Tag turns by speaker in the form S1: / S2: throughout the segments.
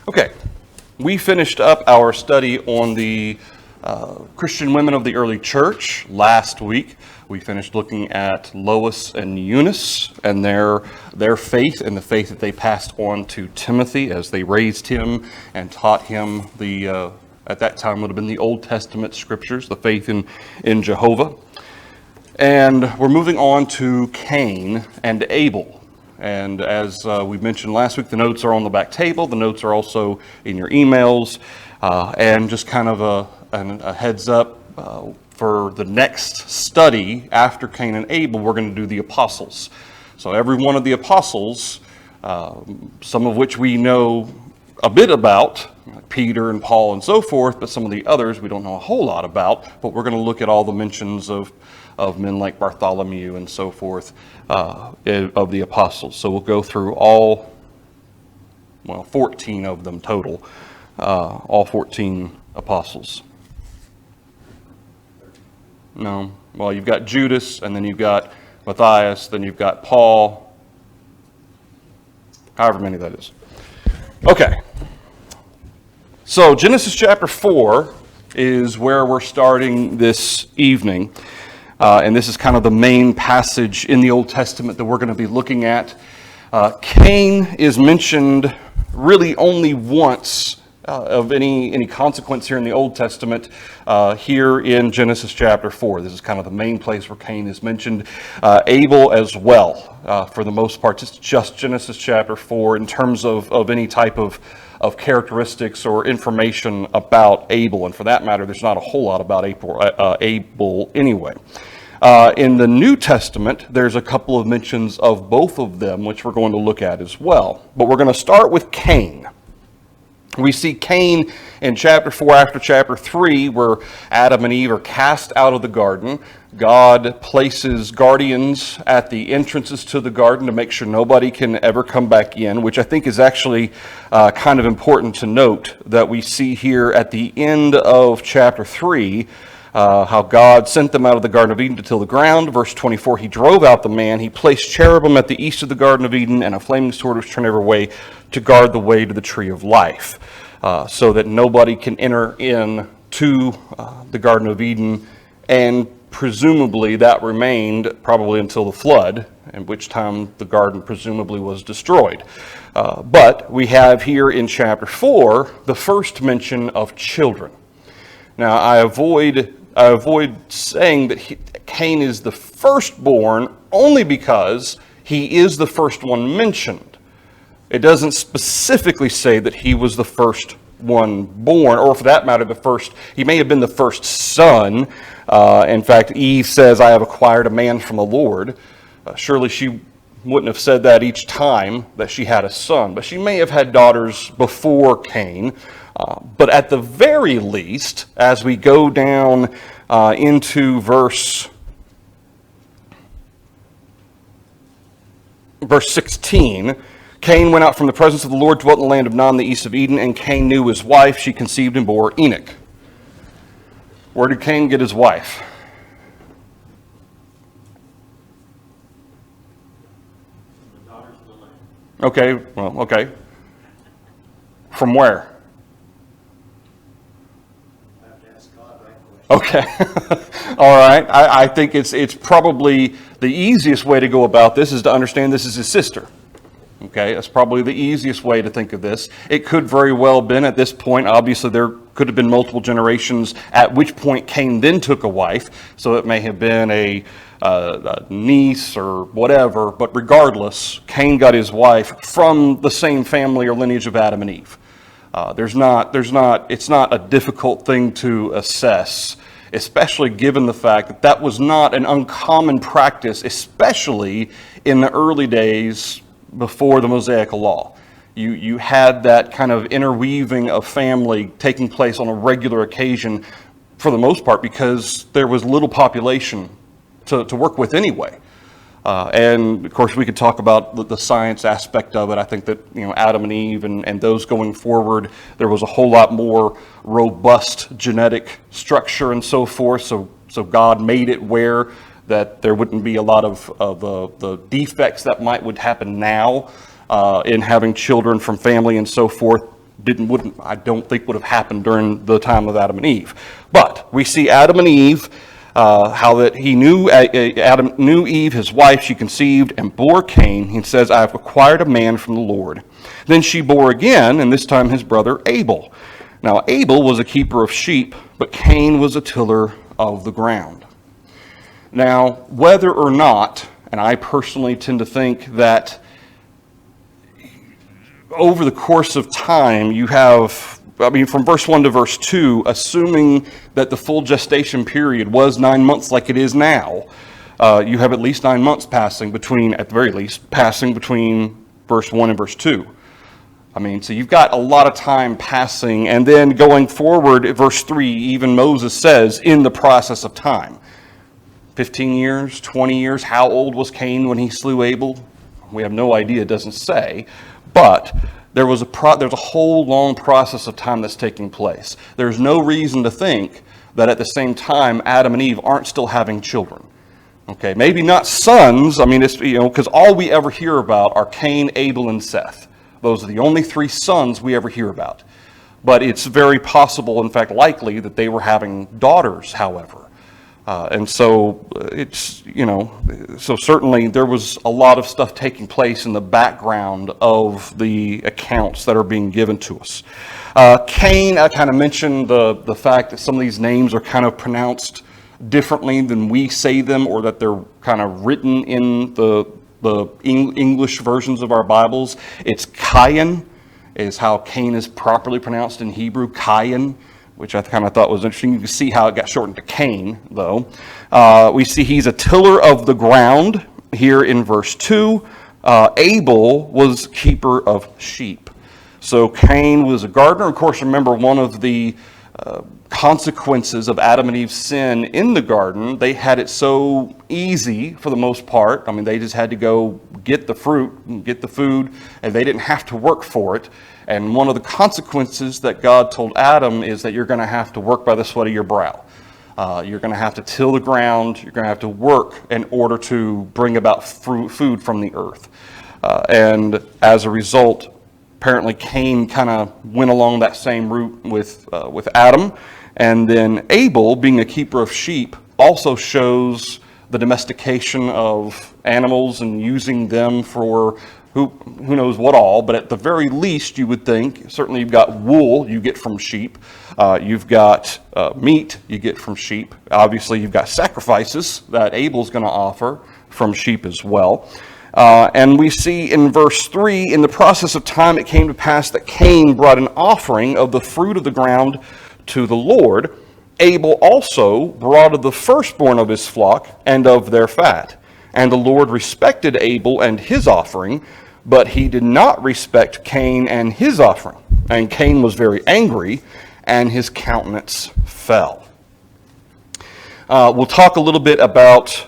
S1: Okay, we finished up our study on the Christian women of the early church last week. We finished looking at Lois and Eunice and their faith and the faith that they passed on to Timothy as they raised him and taught him the, at that time would have been the Old Testament scriptures, the faith in Jehovah. And we're moving on to Cain and Abel. And as we mentioned last week, the notes are on the back table. The notes are also in your emails. And just kind of a heads up, for the next study after Cain and Abel, we're going to do the apostles. So every one of the apostles, some of which we know a bit about, like Peter and Paul and so forth, but some of the others we don't know a whole lot about. But we're going to look at all the mentions of men like Bartholomew and so forth of the apostles. So we'll go through all, 14 of them total, all 14 apostles. No, well, you've got Judas, and then you've got Matthias, then you've got Paul, however many that is. Okay, so Genesis chapter 4 is where we're starting this evening. And this is kind of the main passage in the Old Testament that we're going to be looking at. Cain is mentioned really only once of any consequence here in the Old Testament, here in Genesis chapter 4. This is kind of the main place where Cain is mentioned. Abel as well, for the most part. It's just Genesis chapter 4 in terms of any type of characteristics or information about Abel. And for that matter, there's not a whole lot about Abel anyway. In the New Testament, there's a couple of mentions of both of them, which we're going to look at as well. But we're going to start with Cain. We see Cain in chapter 4 after chapter 3, where Adam and Eve are cast out of the garden. God places guardians at the entrances to the garden to make sure nobody can ever come back in, which I think is actually kind of important to note that we see here at the end of chapter 3, how God sent them out of the Garden of Eden to till the ground. Verse 24, he drove out the man. He placed cherubim at the east of the Garden of Eden, and a flaming sword was turned every way to guard the way to the tree of life, so that nobody can enter in to the Garden of Eden. And presumably that remained probably until the flood, at which time the garden presumably was destroyed. But we have here in chapter 4 the first mention of children. Now, I avoid saying that Cain is the firstborn only because he is the first one mentioned. It doesn't specifically say that he was the first one born, or for that matter, he may have been the first son. In fact, Eve says, I have acquired a man from the Lord. Surely she wouldn't have said that each time that she had a son, but she may have had daughters before Cain. But at the very least, as we go down into verse 16, Cain went out from the presence of the Lord, dwelt in the land of Nod in the east of Eden, and Cain knew his wife. She conceived and bore Enoch. Where did Cain get his wife? Okay, well, okay. From where? Okay, all right. I think it's probably the easiest way to go about this is to understand this is his sister. Okay, that's probably the easiest way to think of this. It could very well have been at this point, obviously there could have been multiple generations, at which point Cain then took a wife, so it may have been a niece or whatever, but regardless, Cain got his wife from the same family or lineage of Adam and Eve. It's not a difficult thing to assess, especially given the fact that that was not an uncommon practice, especially in the early days before the Mosaic law. You had that kind of interweaving of family taking place on a regular occasion, for the most part, because there was little population to work with anyway. And of course, we could talk about the science aspect of it. I think that Adam and Eve and those going forward, there was a whole lot more robust genetic structure and so forth. So God made it where that there wouldn't be a lot of the defects that would happen now in having children from family and so forth. I don't think would have happened during the time of Adam and Eve. But we see Adam and Eve, how that he knew Adam knew Eve, his wife. She conceived and bore Cain. He says, "I have acquired a man from the Lord." Then she bore again, and this time his brother Abel. Now Abel was a keeper of sheep, but Cain was a tiller of the ground. Now, whether or not, and I personally tend to think that over the course of time, you have, from verse 1 to verse 2, assuming that the full gestation period was 9 months like it is now, you have at least 9 months passing between, at the very least, passing between verse 1 and verse 2. So you've got a lot of time passing, and then going forward, at verse 3, even Moses says, in the process of time. 15 years, 20 years, how old was Cain when he slew Abel? We have no idea, it doesn't say. But there's a whole long process of time that's taking place. There's no reason to think that at the same time Adam and Eve aren't still having children. Okay, maybe not sons. It's because all we ever hear about are Cain, Abel, and Seth. Those are the only 3 sons we ever hear about. But it's very possible, in fact likely, that they were having daughters, however. And so so certainly there was a lot of stuff taking place in the background of the accounts that are being given to us. Cain, I kind of mentioned the fact that some of these names are kind of pronounced differently than we say them, or that they're kind of written in the English versions of our Bibles. It's Cain is how Cain is properly pronounced in Hebrew, Cain, which I kind of thought was interesting. You can see how it got shortened to Cain, though. We see he's a tiller of the ground here in verse 2. Abel was keeper of sheep. So Cain was a gardener. Of course, remember one of the consequences of Adam and Eve's sin in the garden, they had it so easy for the most part. They just had to go get the fruit, get the food, and they didn't have to work for it. And one of the consequences that God told Adam is that you're going to have to work by the sweat of your brow. You're going to have to till the ground. You're going to have to work in order to bring about food from the earth. And as a result, apparently Cain kind of went along that same route with Adam. And then Abel, being a keeper of sheep, also shows the domestication of animals and using them for who knows what all, but at the very least you would think, certainly you've got wool you get from sheep, you've got meat you get from sheep, obviously you've got sacrifices that Abel's going to offer from sheep as well. And we see in verse 3, in the process of time it came to pass that Cain brought an offering of the fruit of the ground to the Lord. Abel also brought of the firstborn of his flock and of their fat. And the Lord respected Abel and his offering, but he did not respect Cain and his offering. And Cain was very angry, and his countenance fell. We'll talk a little bit about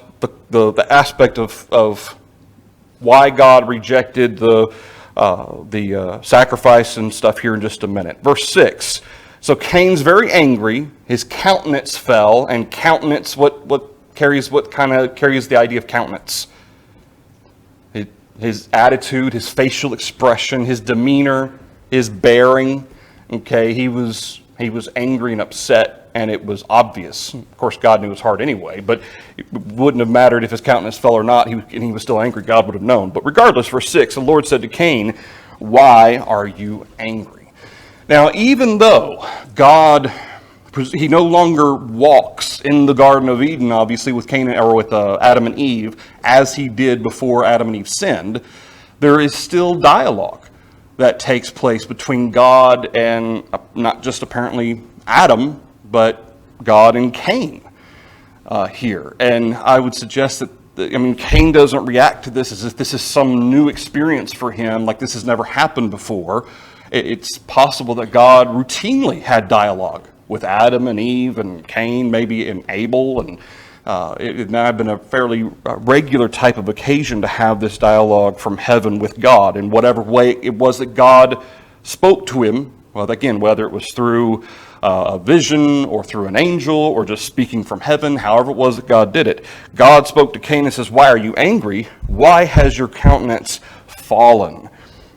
S1: the aspect of why God rejected the sacrifice and stuff here in just a minute. Verse 6. So Cain's very angry, his countenance fell, and countenance, what carries the idea of countenance? His attitude, his facial expression, his demeanor, his bearing. Okay, he was angry and upset, and it was obvious. Of course, God knew his heart anyway, but it wouldn't have mattered if his countenance fell or not. He was still angry. God would have known. But regardless, verse 6, the Lord said to Cain, "Why are you angry?" Now, even though God, he no longer walks in the Garden of Eden, obviously, with Adam and Eve, as he did before Adam and Eve sinned, there is still dialogue that takes place between God and not just apparently Adam, but God and Cain here. And I would suggest that, Cain doesn't react to this as if this is some new experience for him, like this has never happened before. It's possible that God routinely had dialogue with Adam and Eve and Cain, maybe and Abel, and it now had been a fairly regular type of occasion to have this dialogue from heaven with God in whatever way it was that God spoke to him. Well, again, whether it was through a vision or through an angel or just speaking from heaven, however it was that God did it. God spoke to Cain and says, "Why are you angry? Why has your countenance fallen?"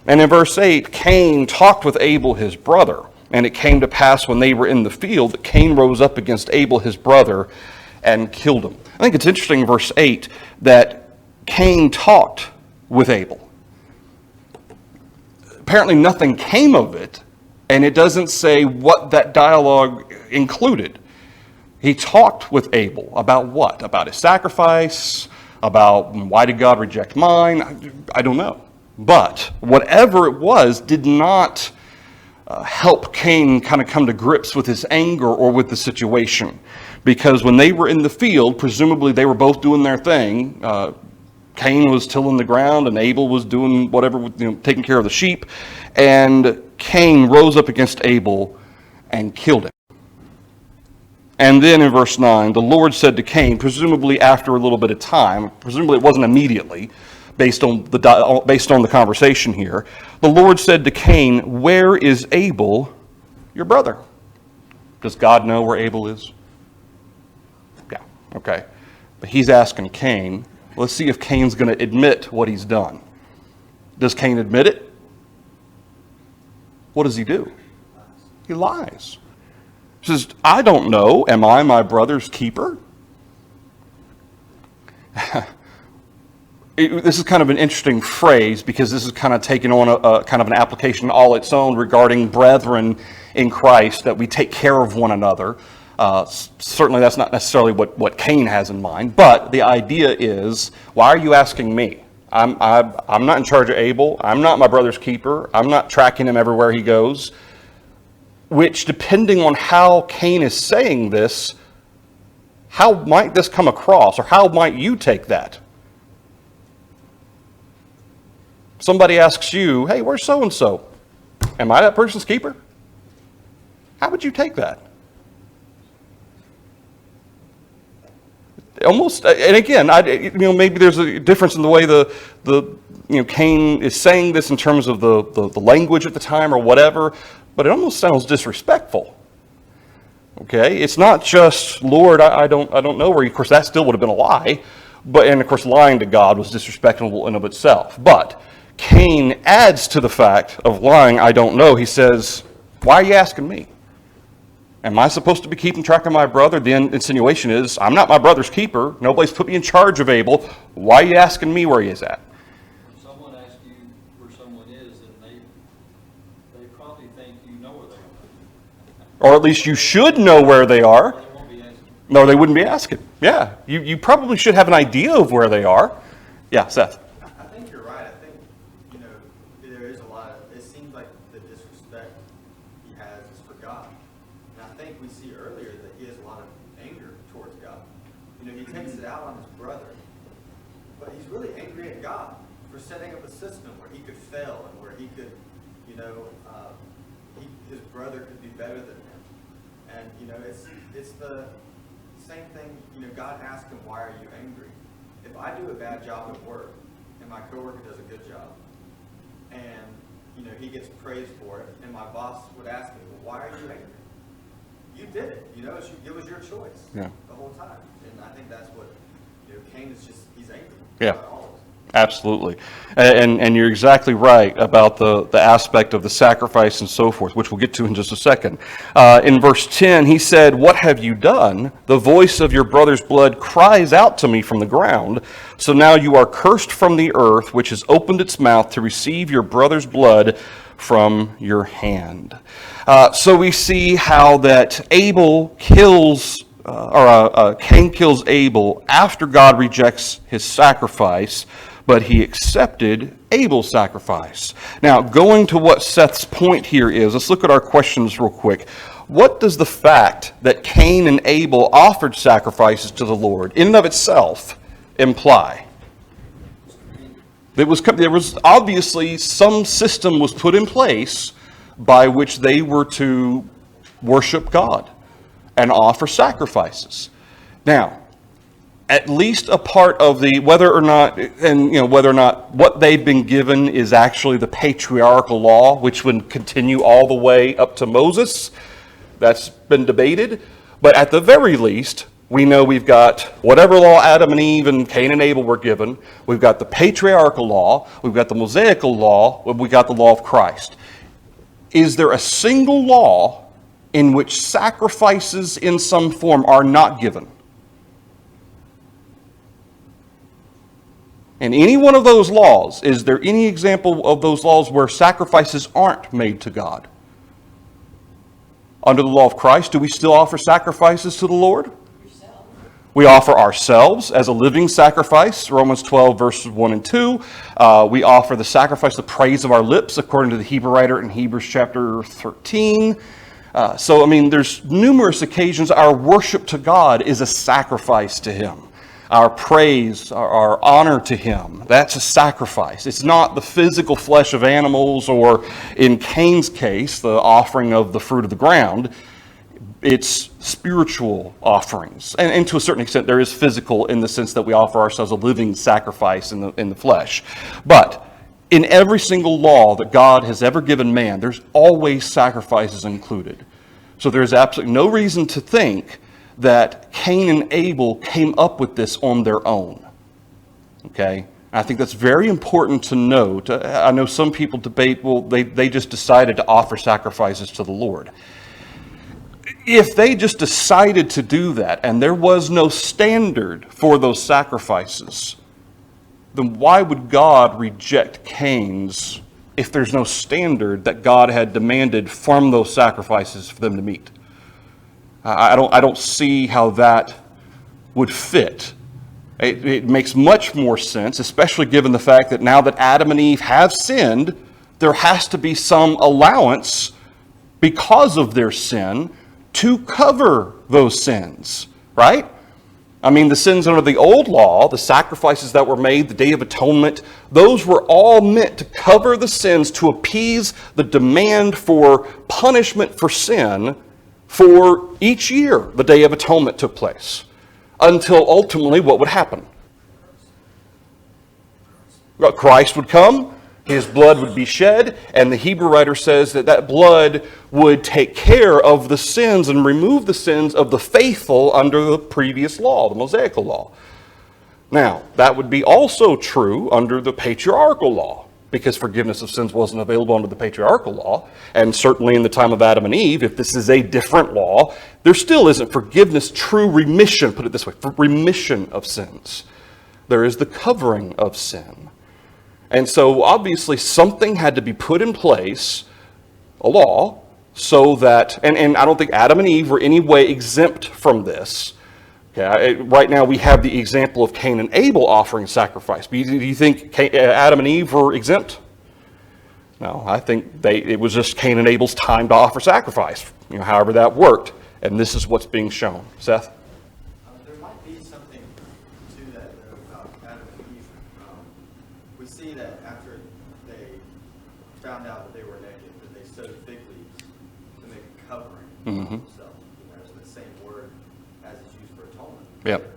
S1: And in verse 8, Cain talked with Abel his brother. And it came to pass when they were in the field that Cain rose up against Abel his brother and killed him. I think it's interesting in verse 8 that Cain talked with Abel. Apparently nothing came of it, and it doesn't say what that dialogue included. He talked with Abel about what? About his sacrifice, about why did God reject mine? I don't know. But whatever it was did not help Cain kind of come to grips with his anger or with the situation. Because when they were in the field, presumably they were both doing their thing. Cain was tilling the ground and Abel was doing whatever, taking care of the sheep. And Cain rose up against Abel and killed him. And then in verse 9, the Lord said to Cain, presumably after a little bit of time, presumably it wasn't immediately, based on the conversation here, the Lord said to Cain, "Where is Abel, your brother?" Does God know where Abel is? Yeah, okay. But he's asking Cain. Let's see if Cain's going to admit what he's done. Does Cain admit it? What does he do? He lies. He says, "I don't know. Am I my brother's keeper?" This is kind of an interesting phrase because this is kind of taking on a kind of an application all its own regarding brethren in Christ, that we take care of one another. Certainly that's not necessarily what Cain has in mind, but the idea is, why are you asking me? I'm not in charge of Abel. I'm not my brother's keeper. I'm not tracking him everywhere he goes. Which, depending on how Cain is saying this, how might this come across, or how might you take that? Somebody asks you, "Hey, where's so-and-so? Am I that person's keeper?" How would you take that? Almost, and again, maybe there's a difference in the way Cain is saying this in terms of the language at the time or whatever, but it almost sounds disrespectful. Okay, it's not just, "Lord, I don't know where you." Of course, that still would have been a lie, and of course, lying to God was disrespectful in of itself. But Cain adds to the fact of lying, "I don't know." He says, "Why are you asking me? Am I supposed to be keeping track of my brother?" The insinuation is, "I'm not my brother's keeper. Nobody's put me in charge of Abel. Why are you asking me where he is at?"
S2: If someone asks you where someone is, then they probably think you know where they are.
S1: Or at least you should know where they are.
S2: Or they won't be asking.
S1: No, they wouldn't be asking. Yeah, you probably should have an idea of where they are. Yeah, Seth.
S3: I think you're right. I think, there is a lot of, it seems like the disrespect he has is for God. And I think we see earlier that he has a lot of anger towards God. He takes it out on his brother, but he's really angry at God for setting up a system where he could fail and where he could, his brother could be better than him. And, it's the same thing, God asked him, "Why are you angry?" If I do a bad job at work and my coworker does a good job, and he gets praised for it, and my boss would ask me, "Well, why are you angry? You did it. It was your choice the whole time." And I think that's what Cain is he's angry about all of it.
S1: Absolutely. And you're exactly right about the aspect of the sacrifice and so forth, which we'll get to in just a second. In verse 10, he said, "What have you done? The voice of your brother's blood cries out to me from the ground. So now you are cursed from the earth, which has opened its mouth to receive your brother's blood from your hand." So we see how that Cain kills Abel after God rejects his sacrifice, but he accepted Abel's sacrifice. Now, going to what Seth's point here is, let's look at our questions real quick. What does the fact that Cain and Abel offered sacrifices to the Lord in and of itself imply? There was obviously some system was put in place by which they were to worship God and offer sacrifices. Now, at least a part of whether or not what they've been given is actually the patriarchal law, which would continue all the way up to Moses, that's been debated. But at the very least, We know we've got whatever law Adam and Eve and Cain and Abel were given. We've got the patriarchal law. We've got the Mosaical law. We've got the law of Christ. Is there a single law in which sacrifices in some form are not given? In any one of those laws, is there any example of those laws where sacrifices aren't made to God? Under the law of Christ, do we still offer sacrifices to the Lord? We offer ourselves as a living sacrifice, Romans 12, verses 1 and 2. We offer the sacrifice, the praise of our lips, according to the Hebrew writer in Hebrews chapter 13. There's numerous occasions our worship to God is a sacrifice to Him. Our praise, our honor to Him, that's a sacrifice. It's not the physical flesh of animals, or in Cain's case, the offering of the fruit of the ground. It's spiritual offerings. And to a certain extent, there is physical in the sense that we offer ourselves a living sacrifice in the flesh. But in every single law that God has ever given man, there's always sacrifices included. So there's absolutely no reason to think that Cain and Abel came up with this on their own. Okay? I think that's very important to note. I know some people debate, well, they just decided to offer sacrifices to the Lord. If they just decided to do that and there was no standard for those sacrifices, then why would God reject Cain's if there's no standard that God had demanded from those sacrifices for them to meet? I don't see how that would fit. It makes much more sense, especially given the fact that now that Adam and Eve have sinned, there has to be some allowance because of their sin to cover those sins, right? The sins under the old law, the sacrifices that were made, the Day of Atonement, those were all meant to cover the sins, to appease the demand for punishment for sin for each year the Day of Atonement took place. Until ultimately, what would happen? Christ would come, His blood would be shed, and the Hebrew writer says that that blood would take care of the sins and remove the sins of the faithful under the previous law, the Mosaical law. Now, that would be also true under the patriarchal law, because forgiveness of sins wasn't available under the patriarchal law. And certainly in the time of Adam and Eve, if this is a different law, there still isn't forgiveness, true remission, put it this way, for remission of sins. There is the covering of sin. And so obviously something had to be put in place, a law, so that, and I don't think Adam and Eve were any way exempt from this. Okay, right now we have the example of Cain and Abel offering sacrifice. But do you think Adam and Eve were exempt? No, I think it was just Cain and Abel's time to offer sacrifice, however that worked. And this is what's being shown. Seth?
S3: There might be something to that, though, about Adam and Eve. We see that after they found out that they were naked, that they sewed fig leaves to make a covering for themselves. It's the same word as is used for atonement.
S1: Yep.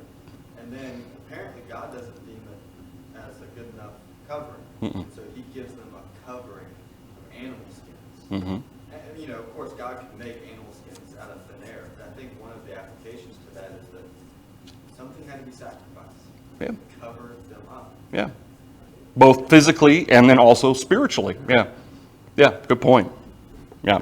S3: And then apparently God doesn't deem it as a good enough covering. So He gives them a covering of animal skins. And of course, God can make animal skins out of thin air. But I think one of the applications to that is that something had to be sacrificed to cover them up.
S1: Yeah. Both physically and then also spiritually. Yeah. Yeah, good point. Yeah.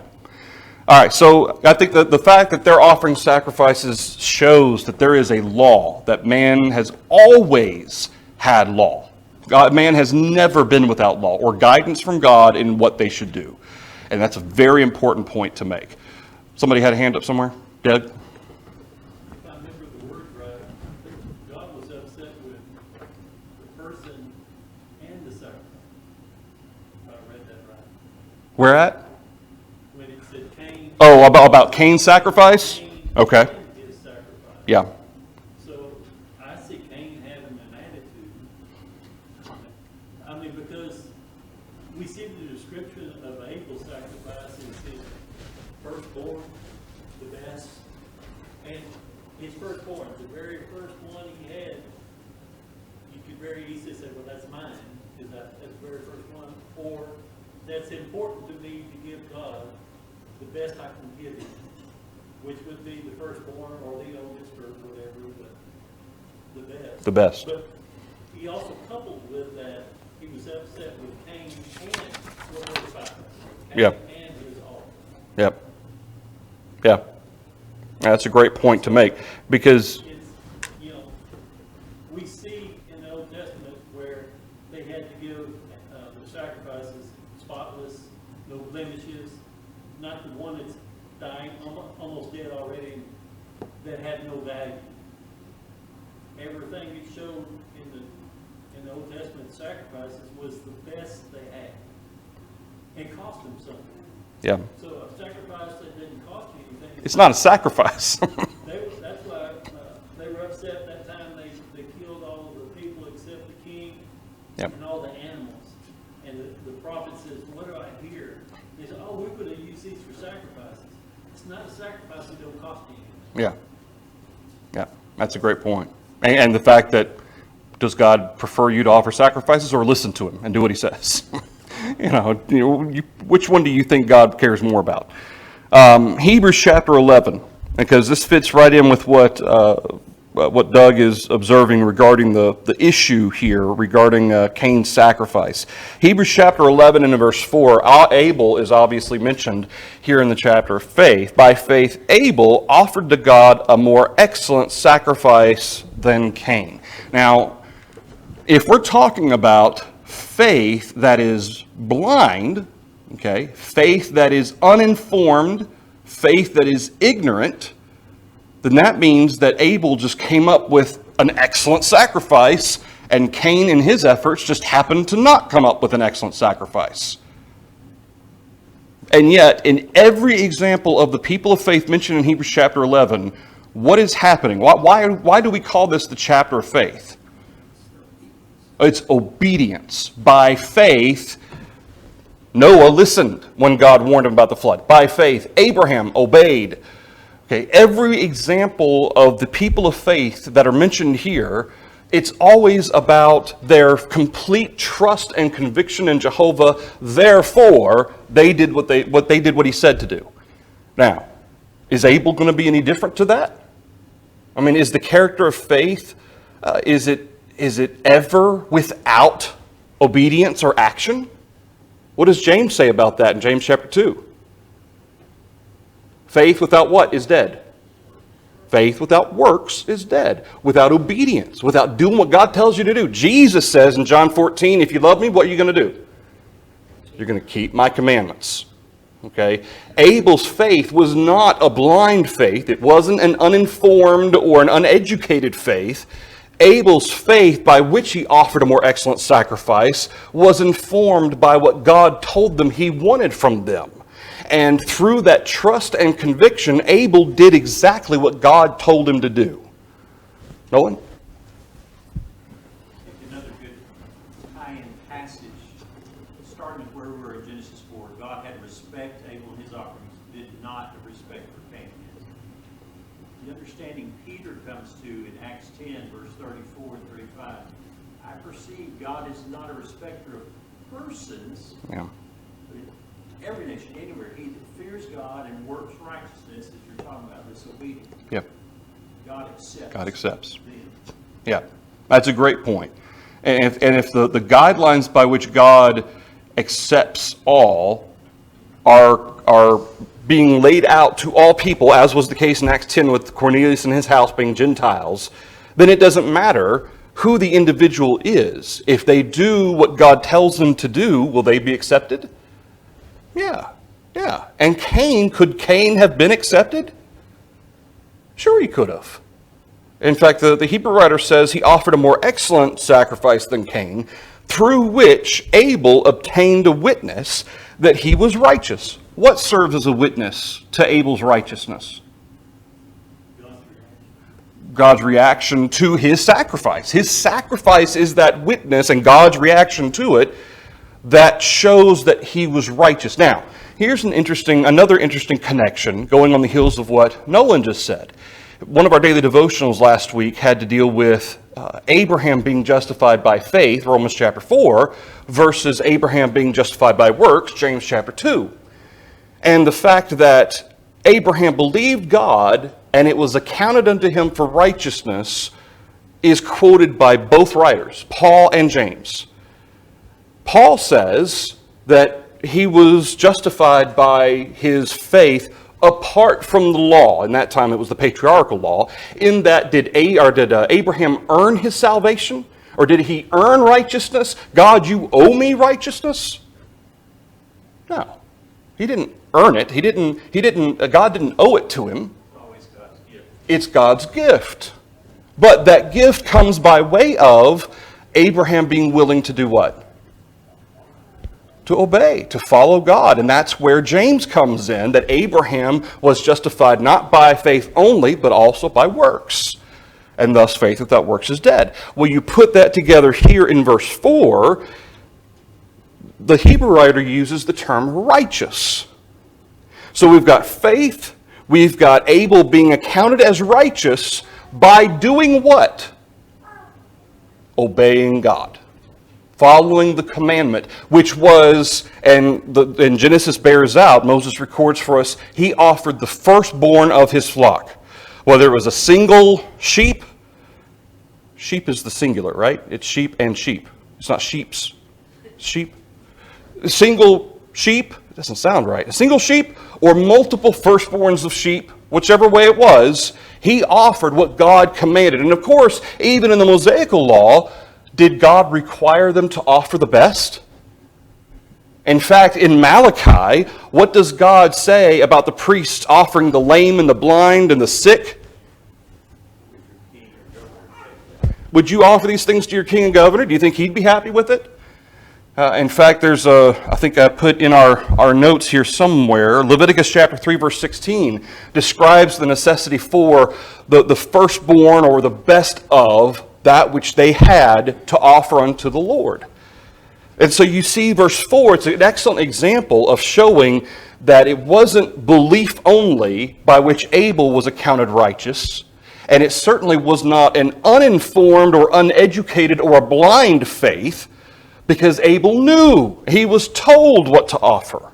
S1: All right, so I think that the fact that they're offering sacrifices shows that there is a law, that man has always had law. Man has never been without law or guidance from God in what they should do. And that's a very important point to make. Somebody had a hand up somewhere? Doug?
S2: If I remember the word right, I think God was upset with the person and the sacrifice. If I read that right.
S1: Where at?
S2: When it said Cain.
S1: Oh, about Cain's sacrifice?
S2: Cain
S1: Okay.
S2: and his sacrifice.
S1: Yeah.
S2: So I see Cain having an attitude. Because we see the description of Abel's sacrifice is his firstborn, the best, and his firstborn, the very first one he had, you could very easily say, well, that's mine, because that's the very first one, or that's important to me to give God the best I can give him. which would be the firstborn or the oldest or whatever, the best.
S1: The best.
S2: But he also coupled with that, he was upset with Cain and his father.
S1: Yeah.
S2: Cain and his offspring.
S1: Yep. Yeah. That's a great point to make because,
S2: It's, we see in the Old Testament where they had to give the sacrifices spotless, no blemishes, not the one that's dying, almost dead already, that had no value. Everything it showed in the Old Testament sacrifices was the best they had. It cost them something.
S1: yeah,
S2: So a sacrifice that didn't cost you anything.
S1: it's not a sacrifice.
S2: That's why they were upset that time they killed all of the people except the king
S1: Yep.
S2: and all the animals. And the prophet says, what do I hear? They said, oh, we could have used these for sacrifices. It's not a sacrifice that don't cost you anything.
S1: Yeah. Yeah. That's a great point. And the fact that, does God prefer you to offer sacrifices or listen to him and do what he says? Which one do you think God cares more about? Hebrews chapter 11, because this fits right in with what Doug is observing regarding the issue here regarding Cain's sacrifice. Hebrews chapter 11 and verse 4, Abel is obviously mentioned here in the chapter of faith. By faith, Abel offered to God a more excellent sacrifice than Cain. Now, if we're talking about faith that is blind, okay, faith that is uninformed, faith that is ignorant, then that means that Abel just came up with an excellent sacrifice, and Cain in his efforts just happened to not come up with an excellent sacrifice. And yet, in every example of the people of faith mentioned in Hebrews chapter 11, what is happening? Why do we call this the chapter of faith? It's obedience. By faith, Noah listened when God warned him about the flood. By faith, Abraham obeyed. Okay, every example of the people of faith that are mentioned here, it's always about their complete trust and conviction in Jehovah. Therefore, they did what he said to do. Now, is Abel going to be any different to that? I mean, is the character of faith, is it ever without obedience or action? What does James say about that in James chapter 2? Faith without what is dead? Faith without works is dead. Without obedience, without doing what God tells you to do. Jesus says in John 14, if you love me, what are you going to do? You're going to keep my commandments. Okay? Abel's faith was not a blind faith. It wasn't an uninformed or an uneducated faith. Abel's faith, by which he offered a more excellent sacrifice, was informed by what God told them he wanted from them. And through that trust and conviction, Abel did exactly what God told him to do. Nolan?
S4: Another good tie-in passage, starting with where we were in Genesis 4. God had respect Abel and his offerings, did not have respect for Cain. The understanding Peter comes to in Acts 10, verse 34 and 35. I perceive God is not a respecter of persons,
S1: Yeah.
S4: but in every nation, anywhere, he that fears God and works righteousness, as you're talking about, this obedience,
S1: Yep.
S4: God accepts.
S1: God accepts.
S4: them.
S1: Yeah, that's a great point. And if the guidelines by which God accepts all are being laid out to all people, as was the case in Acts 10 with Cornelius and his house being Gentiles, then it doesn't matter who the individual is. If they do what God tells them to do, will they be accepted? Yeah. And could Cain have been accepted? Sure he could have. In fact, the Hebrew writer says he offered a more excellent sacrifice than Cain, through which Abel obtained a witness that he was righteous. What serves as a witness to Abel's righteousness? God's reaction to his sacrifice. His sacrifice is that witness, and God's reaction to it that shows that he was righteous. Now, here's another interesting connection going on the heels of what Nolan just said. One of our daily devotionals last week had to deal with Abraham being justified by faith, Romans chapter 4, versus Abraham being justified by works, James chapter 2. And the fact that Abraham believed God, and it was accounted unto him for righteousness, is quoted by both writers, Paul and James. Paul says that he was justified by his faith apart from the law. In that time, it was the patriarchal law. In that, did Abraham earn his salvation? Or did he earn righteousness? God, you owe me righteousness? No. He didn't earn it. God didn't owe it to him.
S4: Always God's gift.
S1: It's God's gift. But that gift comes by way of Abraham being willing to do what? To obey, to follow God. And that's where James comes in, that Abraham was justified not by faith only, but also by works. And thus faith without works is dead. Well, you put that together here in verse 4, the Hebrew writer uses the term righteous. So we've got faith, we've got Abel being accounted as righteous by doing what? Obeying God. Following the commandment, which was, and Genesis bears out, Moses records for us, he offered the firstborn of his flock. Whether it was a single sheep is the singular, right? It's sheep and sheep. It's not sheeps. Sheep. A single sheep, it doesn't sound right. A single sheep or multiple firstborns of sheep, whichever way it was, he offered what God commanded. And of course, even in the Mosaical law, did God require them to offer the best? In fact, in Malachi, what does God say about the priests offering the lame and the blind and the sick? Would you offer these things to your king and governor? Do you think he'd be happy with it? In fact, there's I think I put in our notes here somewhere, Leviticus chapter 3, verse 16 describes the necessity for the firstborn or the best of that which they had to offer unto the Lord. And so you see verse 4, it's an excellent example of showing that it wasn't belief only by which Abel was accounted righteous, and it certainly was not an uninformed or uneducated or a blind faith, because Abel knew, he was told what to offer.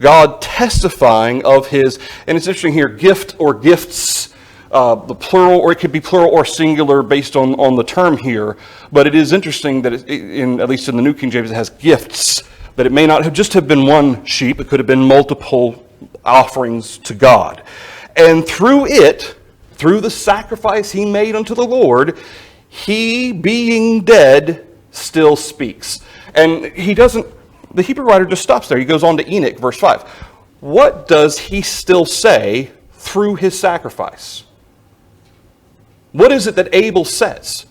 S1: God testifying of his, and it's interesting here, gift or gifts, the plural, or it could be plural or singular based on the term here. But it is interesting that, at least in the New King James, it has gifts. That it may not have just have been one sheep. It could have been multiple offerings to God. And through it, through the sacrifice he made unto the Lord, he, being dead, still speaks. And he doesn't, the Hebrew writer just stops there. He goes on to Enoch, verse 5. What does he still say through his sacrifice? What is it that Abel says?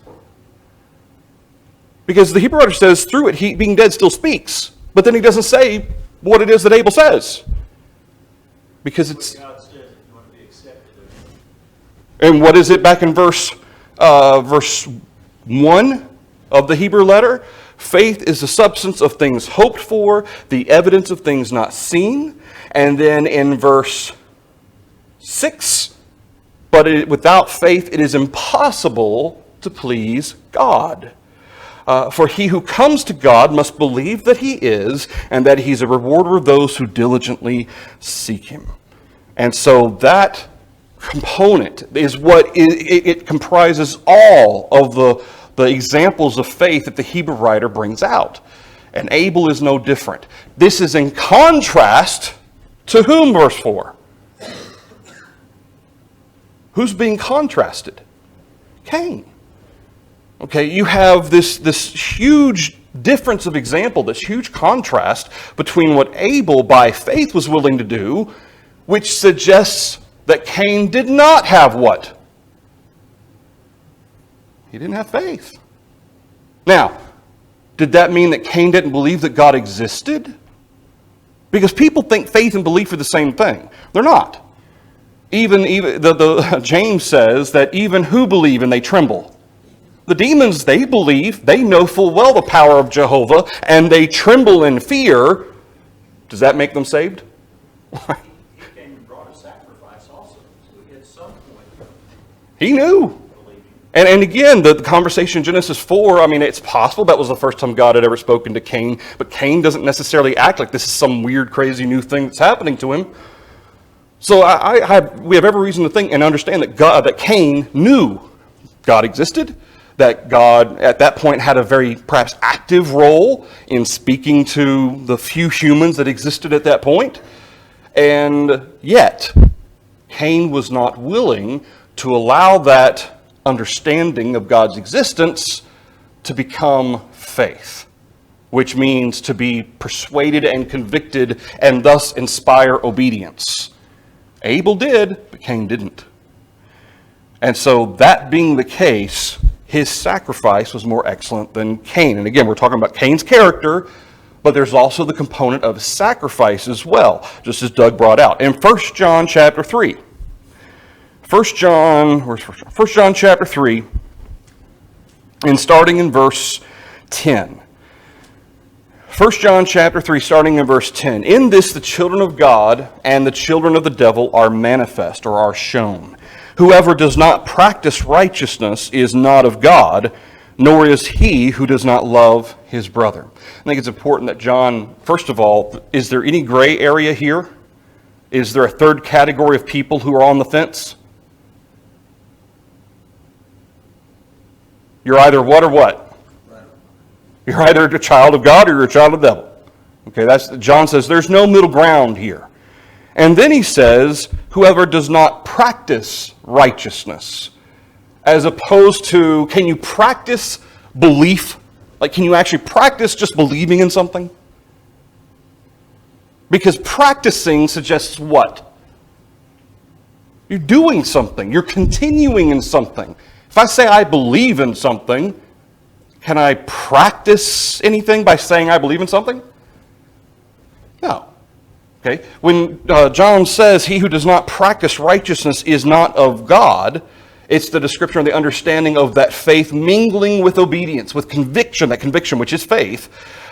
S1: Because the Hebrew writer says through it, he being dead still speaks. But then he doesn't say what it is that Abel says. Because it's...
S4: God says if you want to be accepted of him.
S1: And what is it back in verse 1 of the Hebrew letter? Faith is the substance of things hoped for, the evidence of things not seen. And then in verse 6, but without faith it is impossible to please God. For he who comes to God must believe that he is, and that he's a rewarder of those who diligently seek him. And so that component is what it comprises all of the examples of faith that the Hebrew writer brings out. And Abel is no different. This is in contrast to whom, verse 4? Who's being contrasted? Cain. Okay, you have this huge difference of example, this huge contrast between what Abel by faith was willing to do, which suggests that Cain did not have what? He didn't have faith. Now, did that mean that Cain didn't believe that God existed? Because people think faith and belief are the same thing. They're not. Even James says that even who believe and they tremble. The demons, they believe, they know full well the power of Jehovah, and they tremble in fear. Does that make them saved?
S4: He came and brought a sacrifice also. So at some point,
S1: He knew. And again, the conversation in Genesis 4, I mean, it's possible that was the first time God had ever spoken to Cain, but Cain doesn't necessarily act like this is some weird, crazy new thing that's happening to him. So we have every reason to think and understand that Cain knew God existed, that God at that point had a very perhaps active role in speaking to the few humans that existed at that point. And yet, Cain was not willing to allow that understanding of God's existence to become faith, which means to be persuaded and convicted and thus inspire obedience. Abel did, but Cain didn't. And so that being the case, his sacrifice was more excellent than Cain. And again, we're talking about Cain's character, but there's also the component of sacrifice as well, just as Doug brought out. In 1 John chapter 3, 1 John chapter 3, and starting in verse 10. 1 John chapter 3, starting in verse 10. In this the children of God and the children of the devil are manifest, or are shown. Whoever does not practice righteousness is not of God, nor is he who does not love his brother. I think it's important that John, first of all, is there any gray area here? Is there a third category of people who are on the fence? You're either what or what? You're either a child of God or you're a child of the devil. Okay, John says there's no middle ground here. And then he says, whoever does not practice righteousness, as opposed to, can you practice belief? Like, can you actually practice just believing in something? Because practicing suggests what? You're doing something. You're continuing in something. If I say I believe in something, can I practice anything by saying I believe in something? No. Okay. When John says he who does not practice righteousness is not of God, it's the description or the understanding of that faith mingling with obedience, with conviction, that conviction which is faith,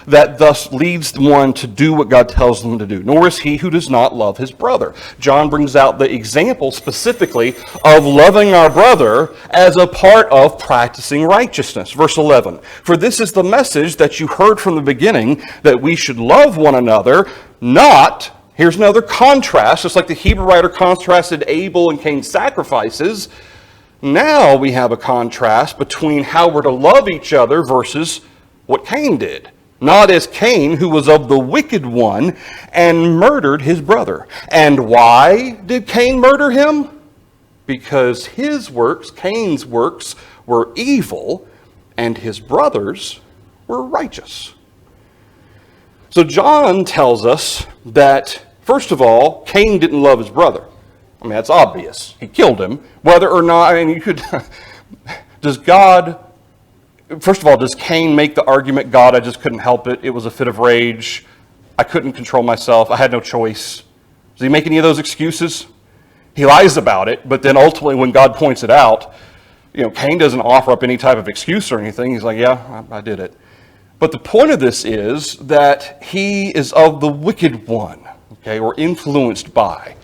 S1: that thus leads one to do what God tells them to do. Nor is he who does not love his brother. John brings out the example specifically of loving our brother as a part of practicing righteousness. Verse 11, for this is the message that you heard from the beginning, that we should love one another, not, here's another contrast, just like the Hebrew writer contrasted Abel and Cain's sacrifices. Now we have a contrast between how we're to love each other versus what Cain did. Not as Cain, who was of the wicked one, and murdered his brother. And why did Cain murder him? Because his works, Cain's works, were evil, and his brothers were righteous. So John tells us that, first of all, Cain didn't love his brother. I mean, that's obvious. He killed him. Whether or not, I mean, you could, does God, first of all, does Cain make the argument, God, I just couldn't help it. It was a fit of rage. I couldn't control myself. I had no choice. Does he make any of those excuses? He lies about it, but then ultimately when God points it out, Cain doesn't offer up any type of excuse or anything. He's like, yeah, I did it. But the point of this is that he is of the wicked one, okay, or influenced by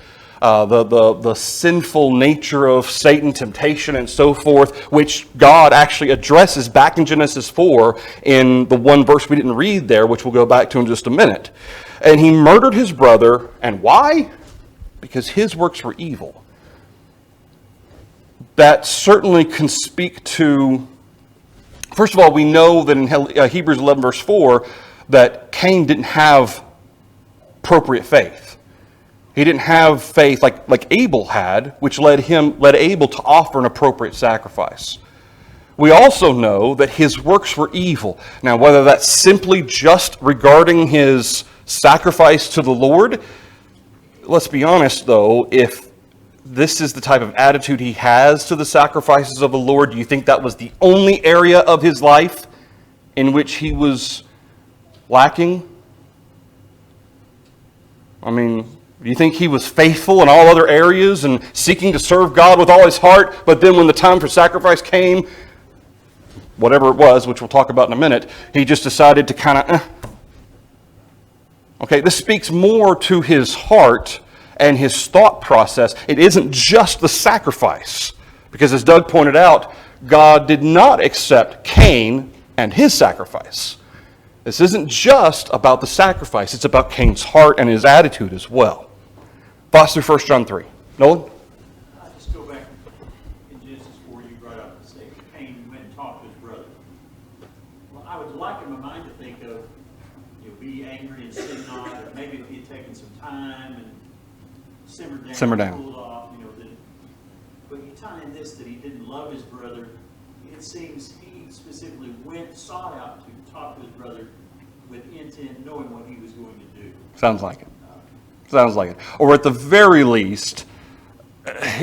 S1: the sinful nature of Satan, temptation, and so forth, which God actually addresses back in Genesis 4 in the one verse we didn't read there, which we'll go back to in just a minute. And he murdered his brother, and why? Because his works were evil. That certainly can speak to, first of all, we know that in Hebrews 11 verse 4 that Cain didn't have appropriate faith. He didn't have faith like Abel had, which led Abel to offer an appropriate sacrifice. We also know that his works were evil. Now, whether that's simply just regarding his sacrifice to the Lord, let's be honest though, if this is the type of attitude he has to the sacrifices of the Lord, do you think that was the only area of his life in which he was lacking? I mean, do you think he was faithful in all other areas and seeking to serve God with all his heart, but then when the time for sacrifice came, whatever it was, which we'll talk about in a minute, he just decided to kind of, Okay, this speaks more to his heart and his thought process. It isn't just the sacrifice, because as Doug pointed out, God did not accept Cain and his sacrifice. This isn't just about the sacrifice, it's about Cain's heart and his attitude as well. Thoughts through 1 John 3. Nolan?
S4: I just go back in Genesis 4, you brought up the say Cain went and talked to his brother. Well, I would like in my mind to think of, be angry and sin not, or maybe if he had taken some time and simmered down. Cooled off, but you tie in this that he didn't love his brother. It seems he specifically sought out to talk to his brother with intent, knowing what he was going to do.
S1: Sounds like it. Sounds like it. Or at the very least,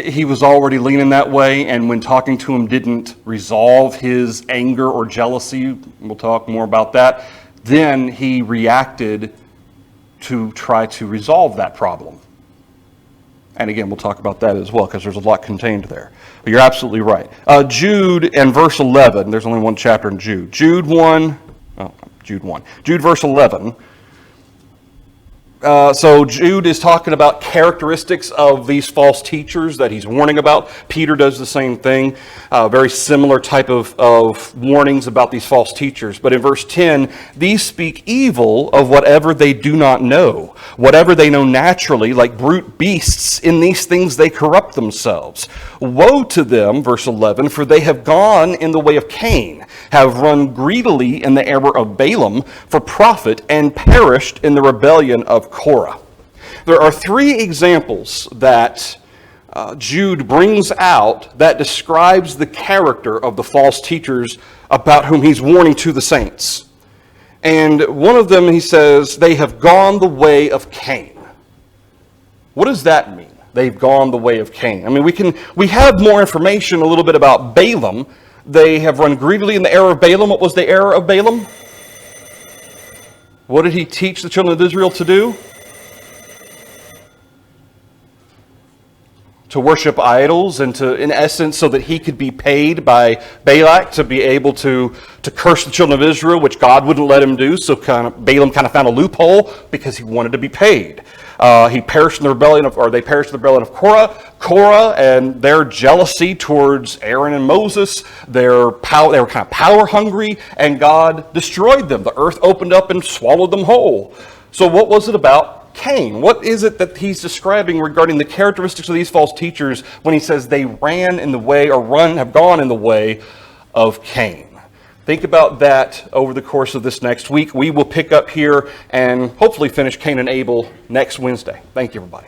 S1: he was already leaning that way, and when talking to him didn't resolve his anger or jealousy, we'll talk more about that, then he reacted to try to resolve that problem. And again, we'll talk about that as well, because there's a lot contained there. But you're absolutely right. Jude and verse 11, there's only one chapter in Jude. Jude verse 11. So Jude is talking about characteristics of these false teachers that he's warning about. Peter does the same thing. Very similar type of warnings about these false teachers. But in verse 10, these speak evil of whatever they do not know. Whatever they know naturally, like brute beasts, in these things they corrupt themselves. Woe to them, verse 11, for they have gone in the way of Cain, have run greedily in the error of Balaam for profit, and perished in the rebellion of Korah. There are three examples that Jude brings out that describes the character of the false teachers about whom he's warning to the saints. And one of them, he says, they have gone the way of Cain. What does that mean? They've gone the way of Cain. I mean, we have more information a little bit about Balaam. They have run greedily in the error of Balaam. What was the error of Balaam? What did he teach the children of Israel to do? To worship idols, and to, in essence, so that he could be paid by Balak to be able to curse the children of Israel, which God wouldn't let him do. So Balaam kind of found a loophole because he wanted to be paid. He perished in the rebellion they perished in the rebellion of Korah, and their jealousy towards Aaron and Moses. They were kind of power hungry, and God destroyed them. The earth opened up and swallowed them whole. So what was it about Cain? What is it that he's describing regarding the characteristics of these false teachers when he says they ran in the way, or have gone in the way of Cain? Think about that over the course of this next week. We will pick up here and hopefully finish Cain and Abel next Wednesday. Thank you, everybody.